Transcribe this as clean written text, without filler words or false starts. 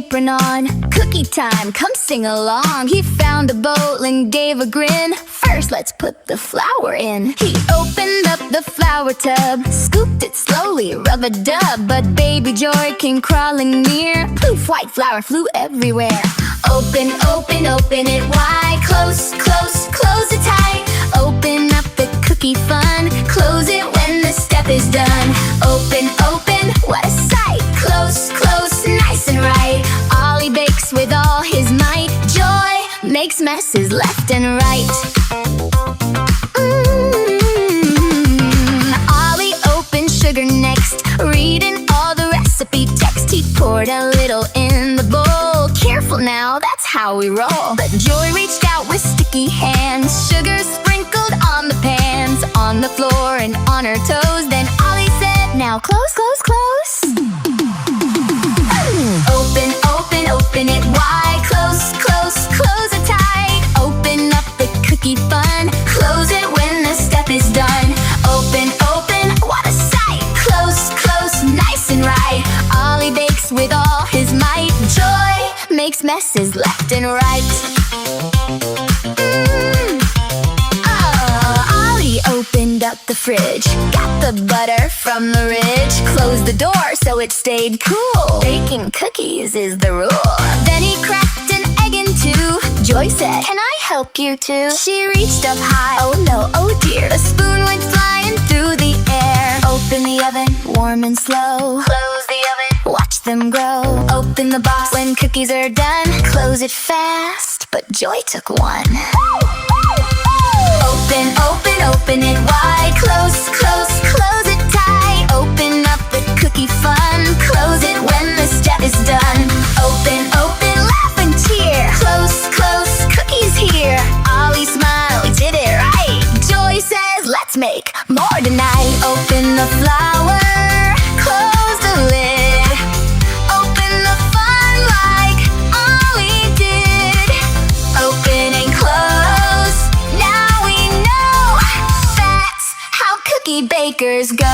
apron on. Cookie time, come sing along. He found a bowl and gave a grin. First, let's put the flour in. He opened up the flour tub, scooped it slowly, rub-a-dub. But Baby Joy came crawling near. Poof, white flour flew everywhere. Open, open, open it wide. Close, close, close it tight. Open up the cookie fun. Close it when the step is done. Open, open, what a sight. Close, close, nice and right. Ollie bakes with all his might. Joy makes messes left and right. Ollie opened sugar next, reading all the recipe text. He poured a little in the bowl. Careful now, that's how we roll. But Joy reached out with sticky hands. Sugar sprinkled on the pans, on the floor and on her toes. Then Ollie said, now close, close, close. Open, open, open it wide. Close, close, close it tight. Open up the cookie fun. Close it when the step is done. Open, open, what a sight. Close, close, nice and right. Ollie bakes with all his might. Joy makes messes left and right. Ollie opened up the fridge, got the butter from the ridge, closed the door so it stayed cool. Baking cookies is the rule. Then he cracked an egg in two. Joy said, can I help you too? She reached up high, oh no, oh dear. The spoon went flying through the air. Open the oven, warm and slow. Close the oven, watch them grow. Open the box when cookies are done. Close it fast, but Joy took one. Open, open, open it wide. Close, close, close it tight. Open up the cookie fun. Close it when the step is done. Open, open, laugh and cheer. Close, close, cookies here. Ollie smiled, we did it right. Joy says, let's make more tonight. Open the flour, close the lid. Open the fun like Ollie did. Open and close, now we know that's how cookie bakers go.